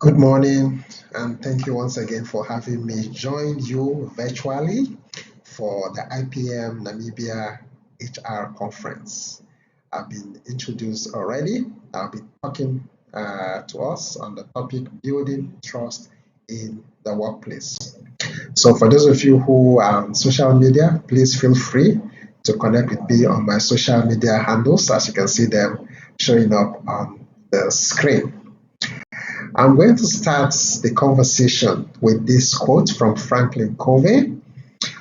Good morning, and thank you once again for having me join you virtually for the IPM Namibia HR conference. I've been introduced already. I'll be talking to us on the topic building trust in the workplace. So, for those of you who are on social media, please feel free to connect with me on my social media handles as you can see them showing up on the screen. I'm going to start the conversation with this quote from Franklin Covey,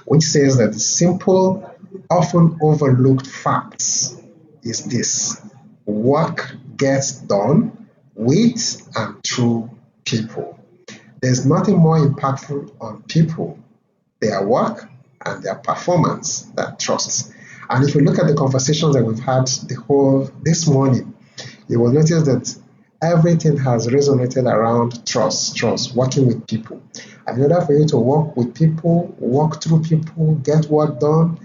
which says that the simple, often overlooked facts is this: work gets done with and through people. There's nothing more impactful on people, their work, and their performance than trust. And if you look at the conversations that we've had the whole this morning, you will notice that everything has resonated around trust, working with people. And in order for you to work with people, work through people, get work done,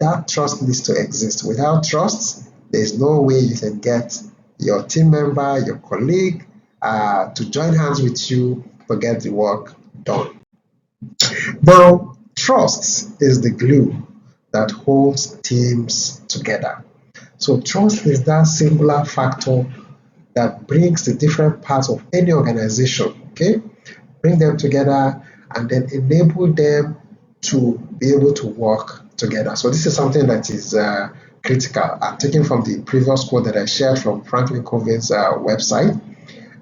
that trust needs to exist. Without trust, there's no way you can get your team member, your colleague, to join hands with you to get the work done. Now, trust is the glue that holds teams together. So, trust is that singular factor that brings the different parts of any organization, okay? Bring them together and then enable them to be able to work together. So this is something that is critical. I'm taking from the previous quote that I shared from Franklin Covey's website.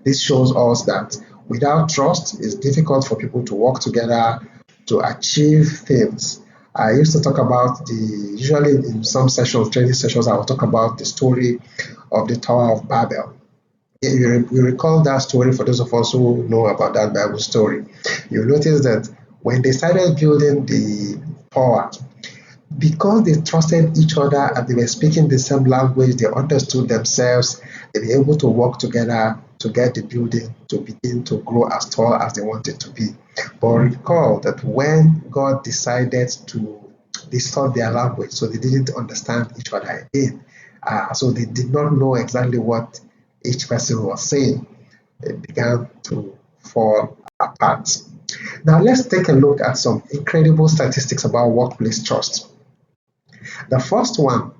This shows us that without trust, it's difficult for people to work together to achieve things. I used to talk about usually in some sessions, training sessions, I will talk about the story of the Tower of Babel. You recall that story for those of us who know about that Bible story. You notice that when they started building the tower, because they trusted each other and they were speaking the same language, they understood themselves, they were able to work together to get the building to begin to grow as tall as they wanted to be. But recall that when God decided to distort their language, so they didn't understand each other again. So they did not know exactly what each person was saying. It began to fall apart. Now let's take a look at some incredible statistics about workplace trust. The first one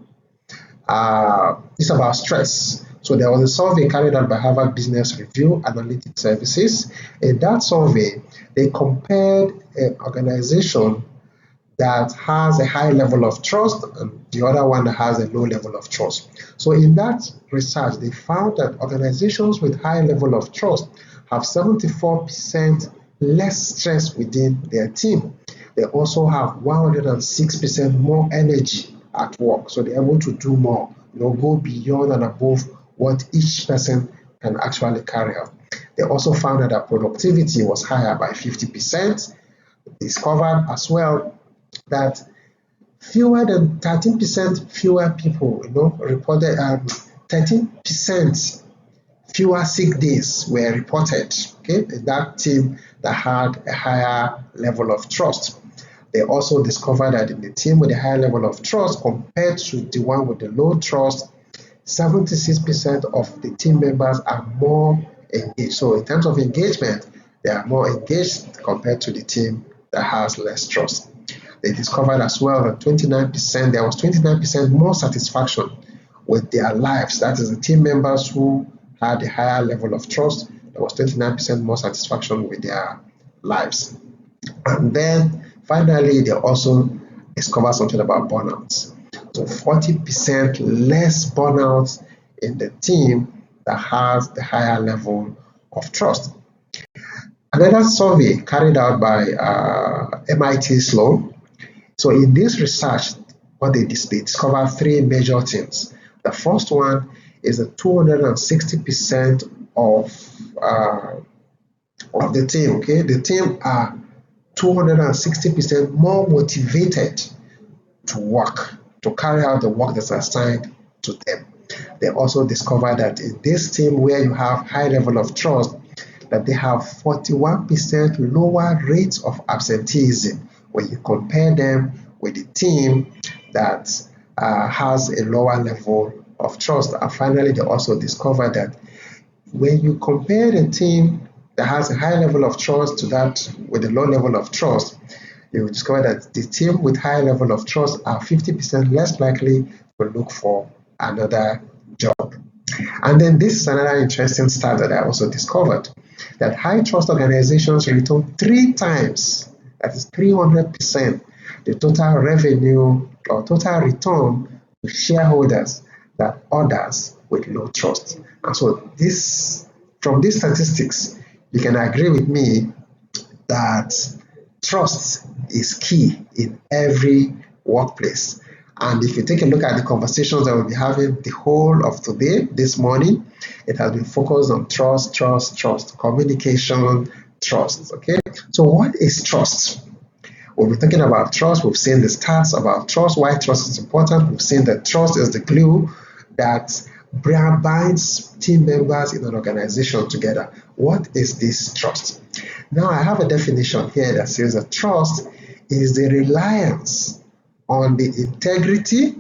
is about stress. So there was a survey carried out by Harvard Business Review Analytics Services. In that survey, they compared an organization that has a high level of trust and the other one that has a low level of trust. So in that research, they found that organizations with high level of trust have 74% less stress within their team. They also have 106% more energy at work. So they're able to do more, go beyond and above what each person can actually carry out. They also found that their productivity was higher by 50%. They discovered as well that fewer than 13% fewer people, reported 13% fewer sick days were reported, okay, in that team that had a higher level of trust. They also discovered that in the team with a higher level of trust compared to the one with the low trust, 76% of the team members are more engaged. So in terms of engagement, they are more engaged compared to the team that has less trust. They discovered as well that there was 29% more satisfaction with their lives. That is, the team members who had a higher level of trust, there was 29% more satisfaction with their lives. And then finally, they also discovered something about burnouts. So 40% less burnouts in the team that has the higher level of trust. Another survey carried out by MIT Sloan. So in this research, what they discovered three major things. The first one is that 260% of the team, okay, the team are 260% more motivated to work, to carry out the work that's assigned to them. They also discovered that in this team where you have high level of trust, that they have 41% lower rates of absenteeism when you compare them with the team that has a lower level of trust. And finally, they also discovered that when you compare the team that has a high level of trust to that with a low level of trust, you will discover that the team with high level of trust are 50% less likely to look for another job. And then this is another interesting stat that I also discovered, that high trust organizations return 3 times, that is 300%, the total revenue or total return to shareholders that others with low trust. And so from these statistics, you can agree with me that trust is key in every workplace. And if you take a look at the conversations that we'll be having the whole of today, this morning, it has been focused on trust, communication, trust. Okay, so what is trust? We'll be talking about trust. We've seen the stats about trust, why trust is important. We've seen that trust is the glue that binds team members in an organization together. What is this trust? Now, I have a definition here that says that trust is the reliance on the integrity,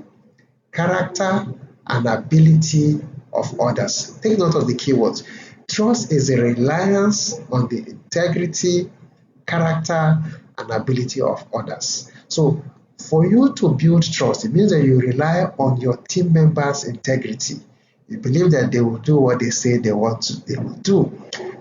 character, and ability of others. Take note of the keywords. Trust is a reliance on the integrity, character, and ability of others. So, for you to build trust, it means that you rely on your team members' integrity. You believe that they will do what they say they will do.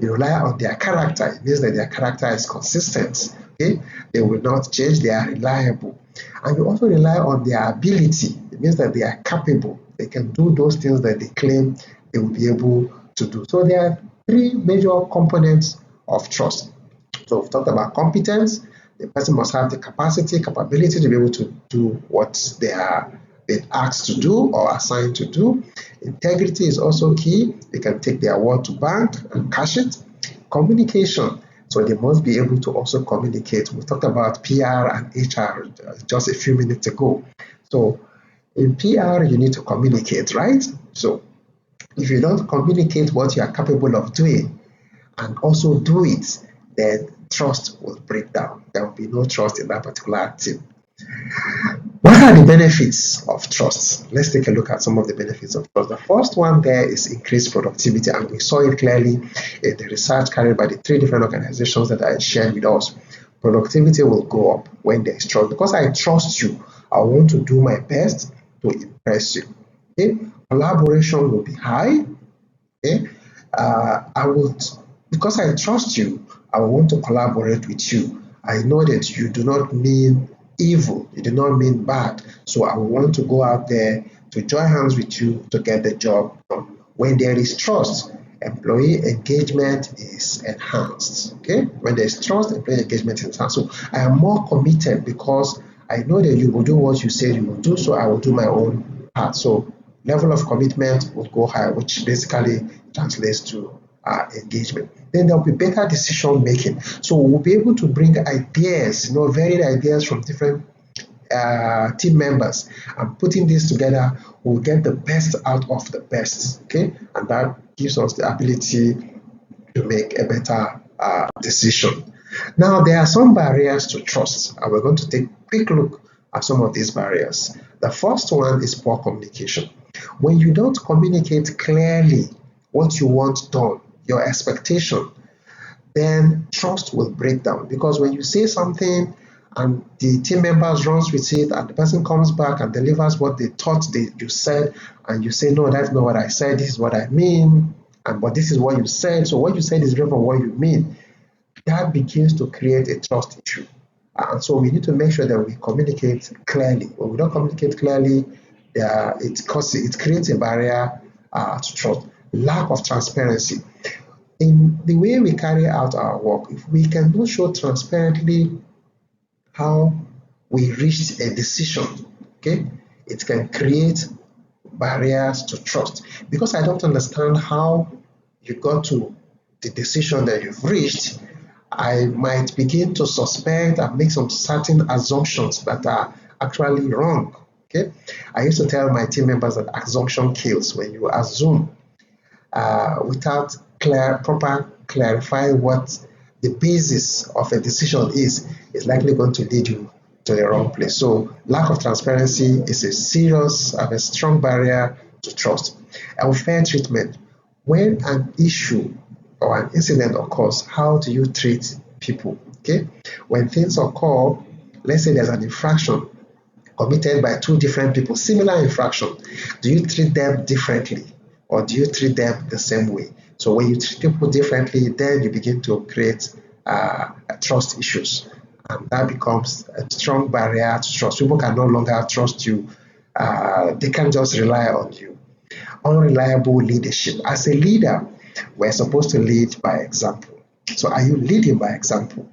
You rely on their character. It means that their character is consistent. Okay? They will not change. They are reliable. And you also rely on their ability. It means that they are capable. They can do those things that they claim they will be able to do. So there are 3 major components of trust. So we've talked about competence. The person must have the capability to be able to do what they are been asked to do or assigned to do. Integrity is also key. They can take their word to bank and cash it. Communication. So they must be able to also communicate. We talked about PR and HR just a few minutes ago. So in PR, you need to communicate, right? So if you don't communicate what you are capable of doing and also do it, then trust will break down. There will be no trust in that particular team. What are the benefits of trust? Let's take a look at some of the benefits of trust. The first one there is increased productivity, and we saw it clearly in the research carried by the 3 different organizations that I shared with us. Productivity will go up when there is trust. Because I trust you, I want to do my best to impress you. Okay? Collaboration will be high. Okay? Because I trust you, I want to collaborate with you. I know that you do not mean evil, you do not mean bad. So I want to go out there to join hands with you to get the job done. When there is trust, employee engagement is enhanced. Okay? When there is trust, employee engagement is enhanced. So I am more committed because I know that you will do what you say you will do, so I will do my own part. So level of commitment will go higher, which basically translates to engagement. Then there will be better decision making. So we'll be able to bring ideas, varied ideas from different team members, and putting this together, we'll get the best out of the best. Okay, and that gives us the ability to make a better decision. Now, there are some barriers to trust, and we're going to take a quick look at some of these barriers. The first one is poor communication. When you don't communicate clearly what you want done, your expectation, then trust will break down. Because when you say something and the team members runs with it and the person comes back and delivers what they thought you said, and you say, no, that's not what I said, this is what I mean, but this is what you said, so what you said is different from what you mean, that begins to create a trust issue. And so we need to make sure that we communicate clearly. When we don't communicate clearly, it creates a barrier to trust. Lack of transparency. In the way we carry out our work, if we cannot show transparently how we reached a decision, okay, it can create barriers to trust. Because I don't understand how you got to the decision that you've reached, I might begin to suspect and make some certain assumptions that are actually wrong. Okay, I used to tell my team members that assumption kills. When you assume without proper clarifying what the basis of a decision is likely going to lead you to the wrong place. So lack of transparency is a serious and a strong barrier to trust. Unfair treatment. When an issue or an incident occurs, how do you treat people? Okay, when things occur, let's say there's an infraction committed by two different people, similar infraction, do you treat them differently or do you treat them the same way? So when you treat people differently, then you begin to create trust issues, and that becomes a strong barrier to trust. People can no longer trust you. They can just rely on you. Unreliable leadership. As a leader, we're supposed to lead by example. So are you leading by example?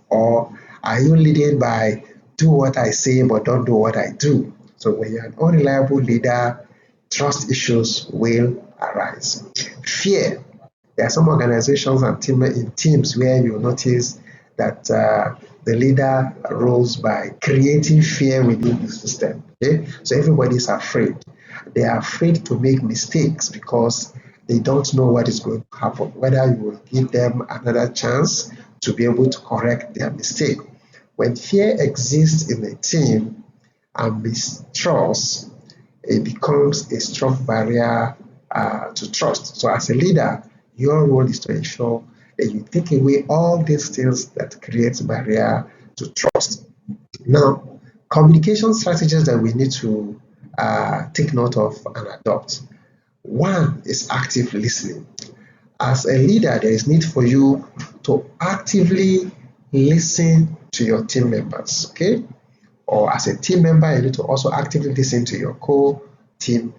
Or are you leading by do what I say but don't do what I do? So when you're an unreliable leader, trust issues will arise. Fear. There are some organizations and teams where you notice that the leader rules by creating fear within the system. Okay? So everybody is afraid. They are afraid to make mistakes because they don't know what is going to happen, whether you will give them another chance to be able to correct their mistake. When fear exists in a team and mistrust, it becomes a strong barrier to trust. So as a leader, your role is to ensure that you take away all these things that create barrier to trust. Now, communication strategies that we need to take note of and adopt. One is active listening. As a leader, there is need for you to actively listen to your team members, okay? Or as a team member, you need to also actively listen to your co-team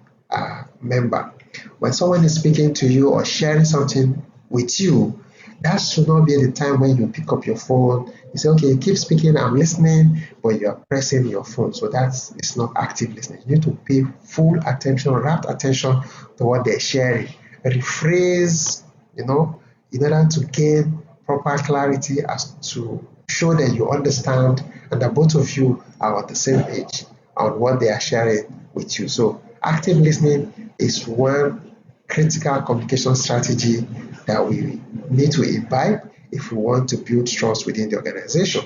member. When someone is speaking to you or sharing something with you, that should not be the time when you pick up your phone. You say, okay, keep speaking, I'm listening, but you're pressing your phone. So it's not active listening. You need to pay full attention, rapt attention to what they're sharing. Rephrase, in order to gain proper clarity as to show that you understand and that both of you are on the same page on what they are sharing with you. So active listening is one critical communication strategy that we need to imbibe if we want to build trust within the organization.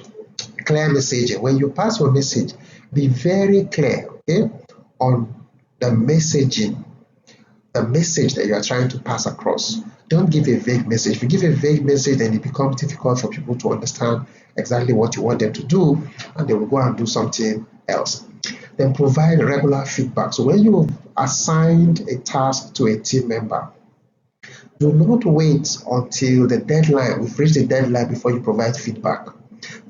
Clear messaging. When you pass your message, be very clear, okay, on the messaging, the message that you are trying to pass across. Don't give a vague message. If you give a vague message, then it becomes difficult for people to understand exactly what you want them to do, and they will go and do something else. Then provide regular feedback. So when you've assigned a task to a team member, do not wait until the deadline, we've reached the deadline before you provide feedback.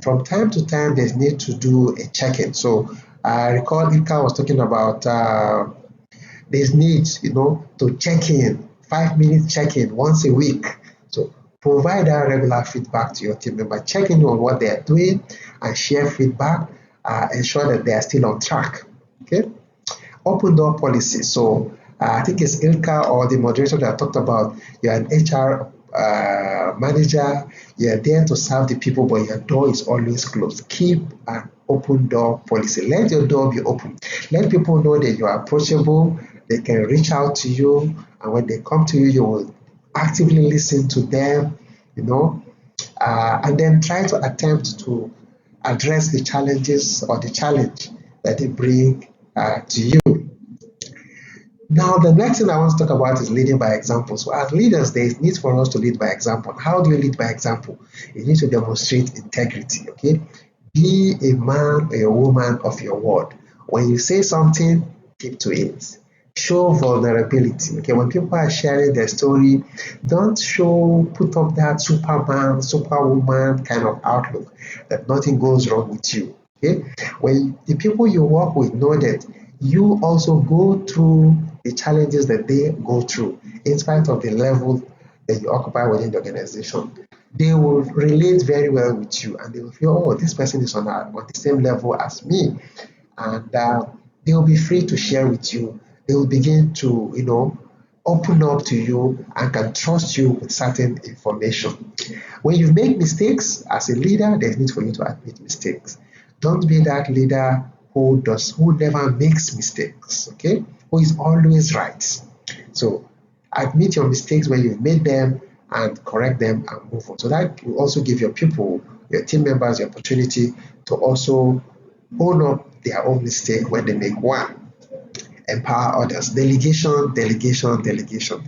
From time to time, there's need to do a check-in. So I recall Ika was talking about there's need, to check in, 5 minute check-in once a week. So provide that regular feedback to your team member, check in on what they are doing and share feedback, ensure that they are still on track. Okay. Open door policy. So I think it's Ilka or the moderator that talked about you're an HR manager, you're there to serve the people, but your door is always closed. Keep an open door policy. Let your door be open. Let people know that you are approachable, they can reach out to you, and when they come to you, you will actively listen to them, and then try to attempt to address the challenges or the challenge that they bring to you. Now, the next thing I want to talk about is leading by example. So as leaders, there is need for us to lead by example. How do you lead by example? You need to demonstrate integrity, okay? Be a man or a woman of your word. When you say something, keep to it. Show vulnerability, okay? When people are sharing their story, don't put up that Superman, Superwoman kind of outlook that nothing goes wrong with you, okay? When the people you work with know that you also go through the challenges that they go through, in spite of the level that you occupy within the organization, they will relate very well with you and they will feel, oh, this person is on the same level as me. And they will be free to share with you. They will begin to, open up to you and can trust you with certain information. When you make mistakes as a leader, there's need for you to admit mistakes. Don't be that leader who never makes mistakes, okay? Who is always right. So admit your mistakes when you've made them and correct them and move on. So that will also give your people, your team members, the opportunity to also own up their own mistake when they make one. Empower others. Delegation, delegation, delegation.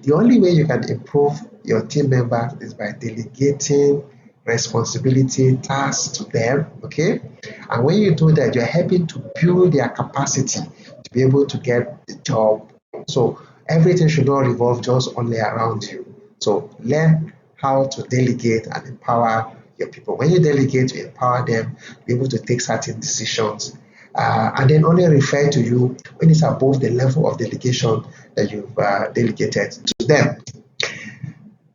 The only way you can improve your team members is by delegating responsibility, tasks to them, okay? And when you do that, you're helping to build their capacity to be able to get the job. So everything should not revolve just only around you. So learn how to delegate and empower your people. When you delegate, you empower them to be able to take certain decisions. And then only refer to you when it's above the level of delegation that you've delegated to them.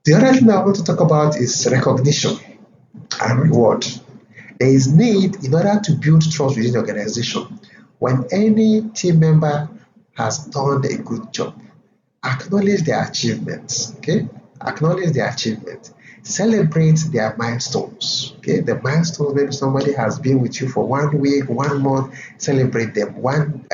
The other thing I want to talk about is recognition and reward. There is need in order to build trust within the organization. When any team member has done a good job, acknowledge their achievements, okay? Acknowledge their achievements. Celebrate their milestones, okay? The milestones, maybe somebody has been with you for 1 week, 1 month, celebrate them. One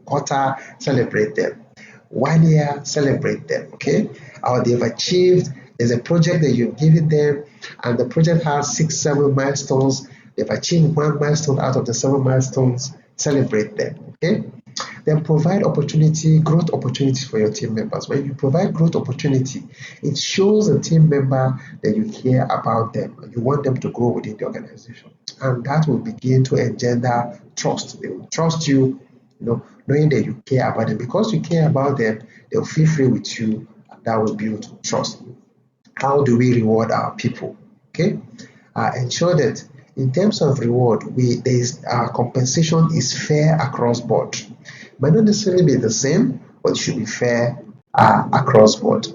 quarter, celebrate them. 1 year, celebrate them, okay? Or they've achieved, there's a project that you've given them, and the project has 6, 7 milestones. They've achieved 1 milestone out of the 7 milestones, celebrate them, okay? Then provide opportunity, growth opportunities for your team members. When you provide growth opportunity, it shows a team member that you care about them and you want them to grow within the organization. And that will begin to engender trust. They will trust you, knowing that you care about them. Because you care about them, they'll feel free with you, and that will build trust. How do we reward our people? Okay, ensure that in terms of reward, our compensation is fair across board. Might not necessarily be the same, but it should be fair across board.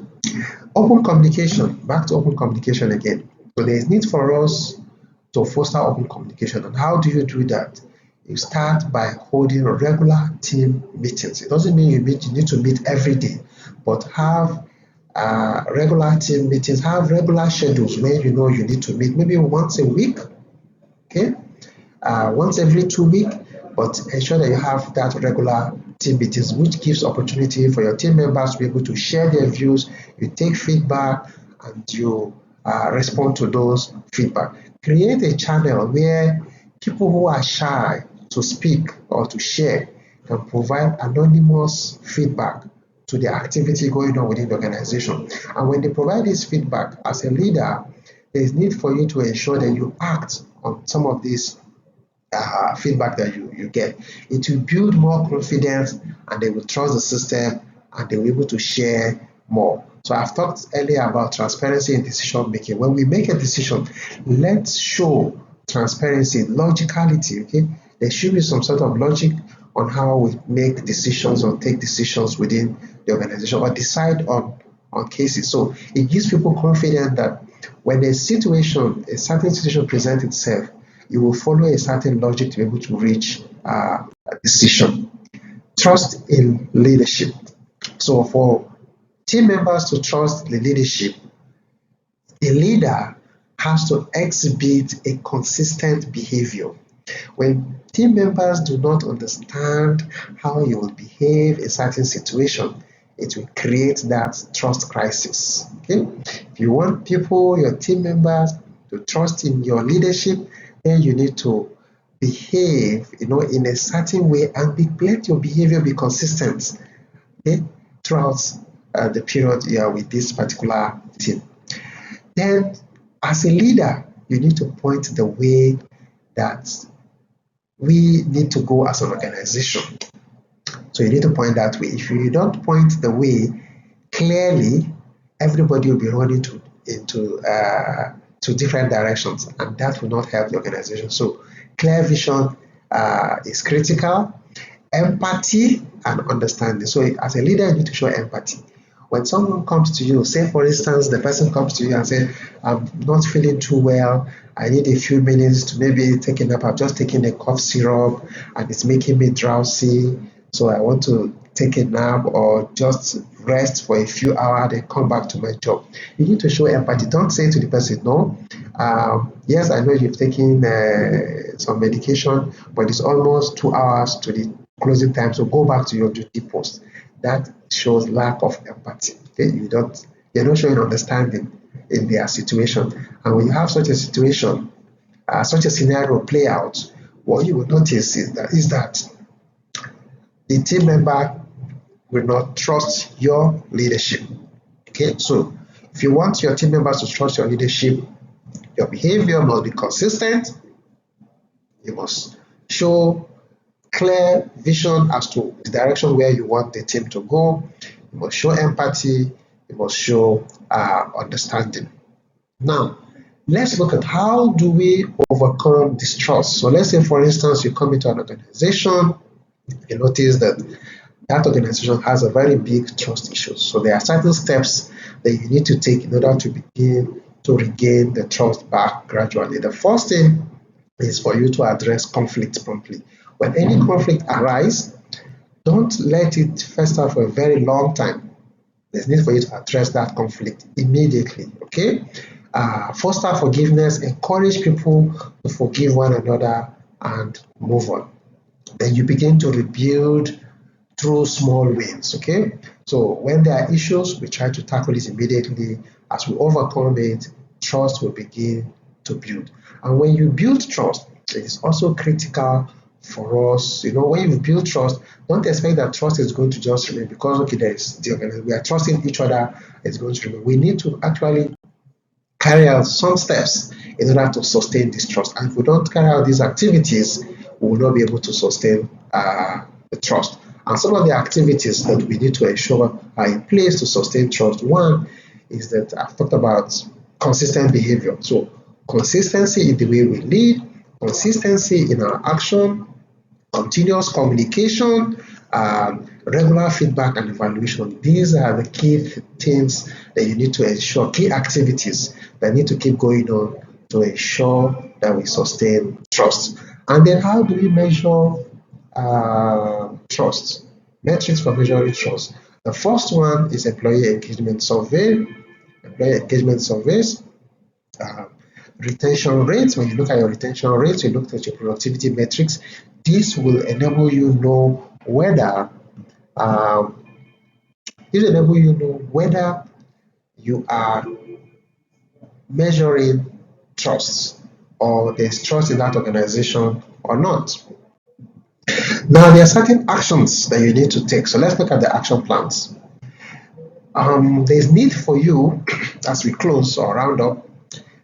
Open communication. Back to open communication again. So there is need for us to foster open communication. And how do you do that? You start by holding regular team meetings. It doesn't mean you need to meet every day, but have regular team meetings, have regular schedules where you know you need to meet maybe once a week, okay? Once every 2 weeks, but ensure that you have that regular team meetings, which gives opportunity for your team members to be able to share their views, you take feedback, and you respond to those feedback. Create a channel where people who are shy to speak or to share can provide anonymous feedback to the activity going on within the organization. And when they provide this feedback, as a leader, there's need for you to ensure that you act on some of these feedback that you get. It will build more confidence, and they will trust the system, and they will be able to share more. So I've talked earlier about transparency in decision making. When we make a decision, let's show transparency, logicality, okay? There should be some sort of logic on how we make decisions or take decisions within the organization or decide on cases. So it gives people confidence that when a certain situation presents itself, you will follow a certain logic to be able to reach a decision. Trust in leadership. So for team members to trust the leadership, the leader has to exhibit a consistent behavior. When team members do not understand how you will behave in a certain situation, it will create that trust crisis. Okay? If you want people, your team members, to trust in your leadership, then you need to behave, in a certain way, and let your behavior be consistent, okay, throughout the period you are with this particular team. Then, as a leader, you need to point the way that we need to go as an organization. So you need to point that way. If you don't point the way clearly, everybody will be running into different directions, and that will not help the organization. So clear vision is critical. Empathy and understanding. So as a leader, you need to show empathy. When someone comes to you, say for instance, the person comes to you and says, I'm not feeling too well, I need a few minutes to maybe take a nap, I've just taken a cough syrup and it's making me drowsy, so I want to take a nap or just rest for a few hours and come back to my job. You need to show empathy. Don't say to the person, no, yes, I know you've taken some medication, but it's almost 2 hours to the closing time, so go back to your duty post. That shows lack of empathy. Okay? You're not showing understanding in their situation. And when you have such a situation, such a scenario play out, what you will notice is that the team member will not trust your leadership. Okay, so If you want your team members to trust your leadership, your behavior must be consistent. You must show clear vision as to the direction where you want the team to go. You must show empathy. You must show understanding. Now, let's look at how do we overcome distrust. So let's say, for instance, you come into an organization, you notice that that organization has a very big trust issue. So there are certain steps that you need to take in order to begin to regain the trust back gradually. The first thing is for you to address conflict promptly. When any conflict arises, don't let it fester for a very long time. There's need for you to address that conflict immediately, okay? Foster forgiveness, encourage people to forgive one another and move on. Then you begin to rebuild through small wins, okay? So when there are issues, we try to tackle it immediately. As we overcome it, trust will begin to build. And when you build trust, it is also critical for us, when you build trust, don't expect that trust is going to just remain because, okay, we are trusting each other, it's going to remain. We need to actually carry out some steps in order to sustain this trust. And if we don't carry out these activities, we will not be able to sustain the trust. And some of the activities that we need to ensure are in place to sustain trust. One is that I've talked about consistent behavior. So consistency in the way we lead, consistency in our action, continuous communication, regular feedback and evaluation. These are the key things that you need to ensure, key activities that need to keep going on to ensure that we sustain trust. And then how do we measure trust? Metrics for measuring trust. The first one is employee engagement survey. Employee engagement surveys. Retention rates. When you look at your retention rates, you look at your productivity metrics. This will enable you know whether you are measuring trust or there's trust in that organization or not. Now, there are certain actions that you need to take. So let's look at the action plans. There's need for you, as we close or round up,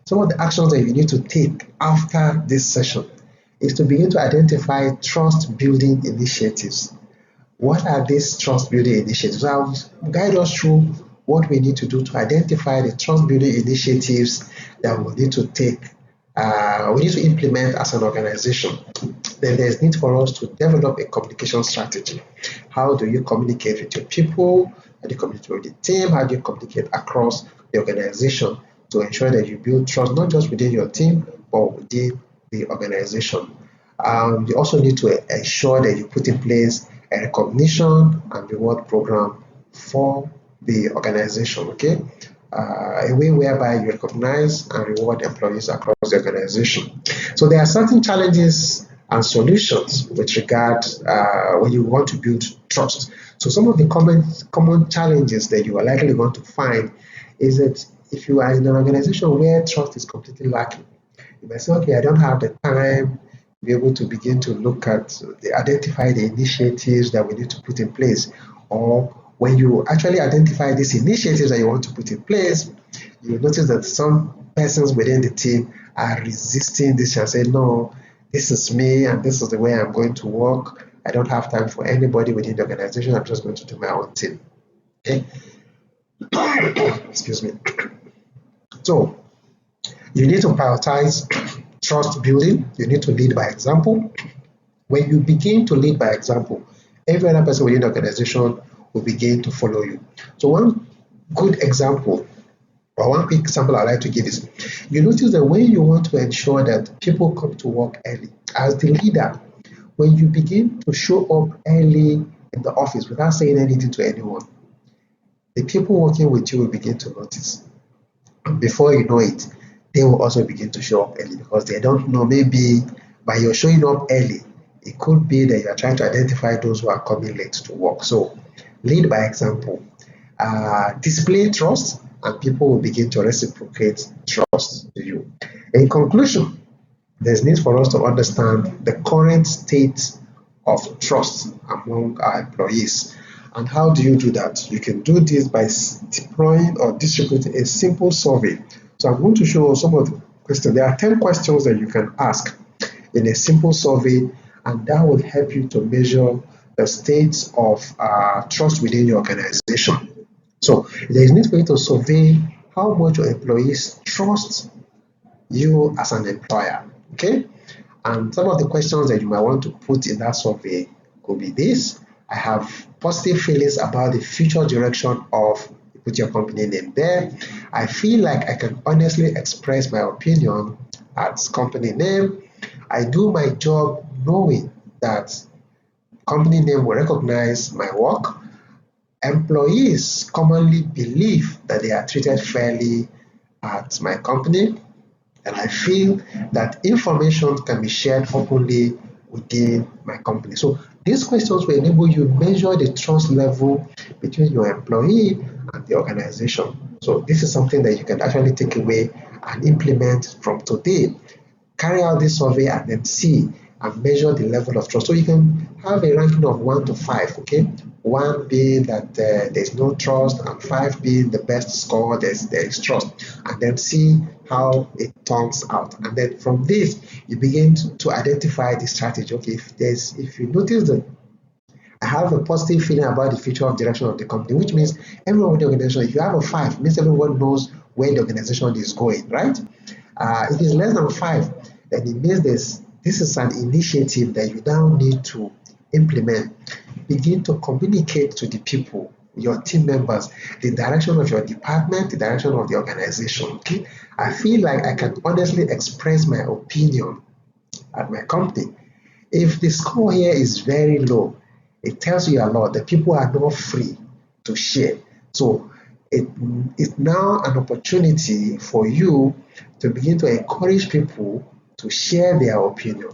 some of the actions that you need to take after this session is to begin to identify trust building initiatives. What are these trust building initiatives? I'll guide us through what we need to do to identify the trust building initiatives that we need to take, we need to implement as an organization. Then there's need for us to develop a communication strategy. How do you communicate with your people? How do you communicate with the team? How do you communicate across the organization to ensure that you build trust not just within your team but within the organization? You also need to ensure that you put in place a recognition and reward program for the organization, okay? A way whereby you recognize and reward employees across the organization. So there are certain challenges and solutions with regard when you want to build trust. So some of the common challenges that you are likely going to find is that if you are in an organization where trust is completely lacking, you might say, okay, I don't have the time to be able to begin to look at, identify the initiatives that we need to put in place. Or when you actually identify these initiatives that you want to put in place, you notice that some persons within the team are resisting this and say, no, this is me and this is the way I'm going to work. I don't have time for anybody within the organization. I'm just going to do my own thing. Okay. Excuse me. So you need to prioritize trust building. You need to lead by example. When you begin to lead by example, every other person within the organization will begin to follow you. So one good example, or one quick example I'd like to give is, you notice that when you want to ensure that people come to work early, as the leader, when you begin to show up early in the office without saying anything to anyone, the people working with you will begin to notice. And before you know it, they will also begin to show up early because they don't know, maybe by your showing up early, it could be that you are trying to identify those who are coming late to work. So lead by example, display trust, and people will begin to reciprocate trust to you. In conclusion, there's need for us to understand the current state of trust among our employees. And how do you do that? You can do this by deploying or distributing a simple survey. So I'm going to show some of the questions. There are 10 questions that you can ask in a simple survey, and that will help you to measure the state of trust within your organization. So there is need for you to survey how much your employees trust you as an employer. Okay? And some of the questions that you might want to put in that survey could be this: I have positive feelings about the future direction of, put your company name there. I feel like I can honestly express my opinion at company name. I do my job knowing that company name will recognize my work. Employees commonly believe that they are treated fairly at my company, and I feel that information can be shared openly within my company. So these questions will enable you to measure the trust level between your employee and the organization. So this is something that you can actually take away and implement from today. Carry out this survey and then see and measure the level of trust. So you can have a ranking of 1 to 5, okay? 1 being that there's no trust, and 5 being the best score, there is trust. And then see how it turns out. And then from this, you begin to identify the strategy. Okay, if you notice that I have a positive feeling about the future of direction of the company, which means everyone in the organization, if you have a 5, it means everyone knows where the organization is going, right? If it's less than 5, then it means this is an initiative that you now need to implement. Begin to communicate to the people, your team members, the direction of your department, the direction of the organization. Okay? I feel like I can honestly express my opinion at my company. If the score here is very low, it tells you a lot that people are not free to share. So it's now an opportunity for you to begin to encourage people to share their opinion.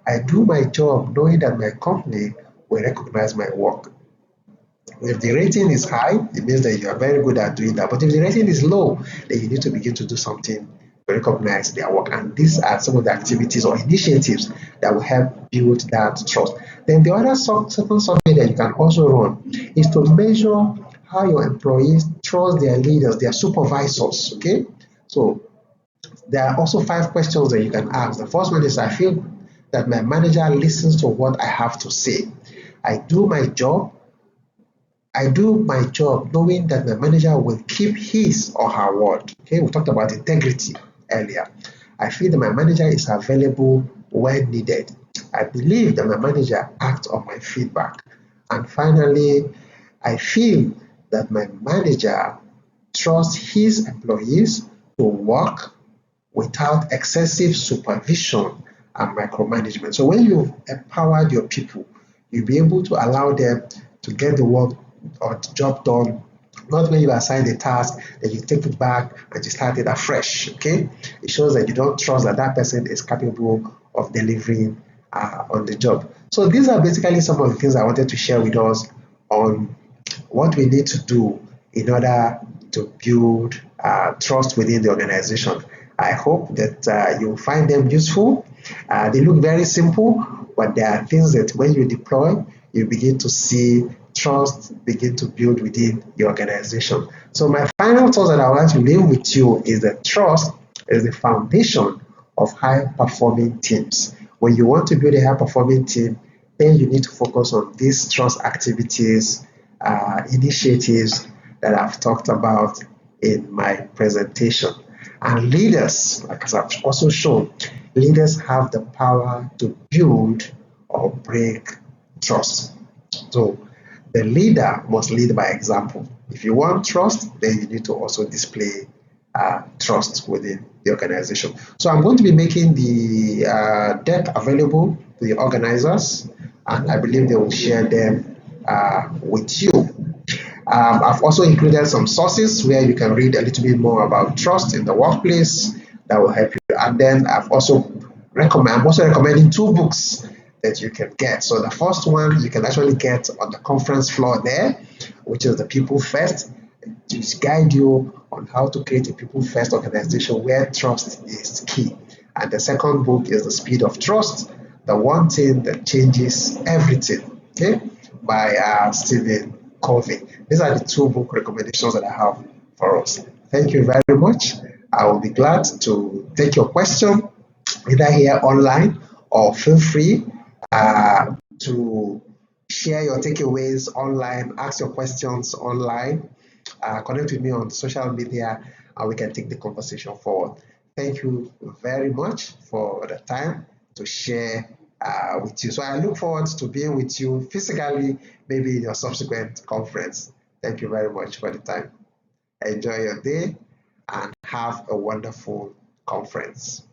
I do my job knowing that my company will recognize my work. If the rating is high, it means that you are very good at doing that. But if the rating is low, then you need to begin to do something to recognize their work. And these are some of the activities or initiatives that will help build that trust. Then the other second survey that you can also run is to measure how your employees trust their leaders, their supervisors. Okay, so there are also 5 questions that you can ask. The first one is: I feel that my manager listens to what I have to say. I do my job I do my job knowing that my manager will keep his or her word. Okay, we talked about integrity earlier. I feel that my manager is available when needed. I believe that my manager acts on my feedback. And finally, I feel that my manager trusts his employees to work without excessive supervision and micromanagement. So when you've empowered your people, you'll be able to allow them to get the work or the job done. Not when you assign the task, then you take it back and you start it afresh. Okay, it shows that you don't trust that that person is capable of delivering on the job. So these are basically some of the things I wanted to share with us on what we need to do in order to build trust within the organization. I hope that you'll find them useful. They look very simple, but there are things that when you deploy, you begin to see trust begin to build within the organization. So my final thought that I want to leave with you is that trust is the foundation of high performing teams. When you want to build a high performing team, then you need to focus on these trust activities, initiatives that I've talked about in my presentation. And leaders, like as I've also shown, leaders have the power to build or break trust. So the leader must lead by example. If you want trust, then you need to also display trust within the organization. So I'm going to be making the deck available to the organizers, and I believe they will share them with you. I've also included some sources where you can read a little bit more about trust in the workplace that will help you. And then I'm also recommending 2 books that you can get. So the first one you can actually get on the conference floor there, which is the People First, to guide you on how to create a people first organization where trust is key. And the second book is The Speed of Trust, the one thing that changes everything, okay, by Stephen Covey. These are the two book recommendations that I have for us. Thank you very much. I will be glad to take your question either here online or feel free to share your takeaways online, ask your questions online, connect with me on social media, and we can take the conversation forward. Thank you very much for the time to share with you. So I look forward to being with you physically, maybe in your subsequent conference. Thank you very much for the time. Enjoy your day and have a wonderful conference.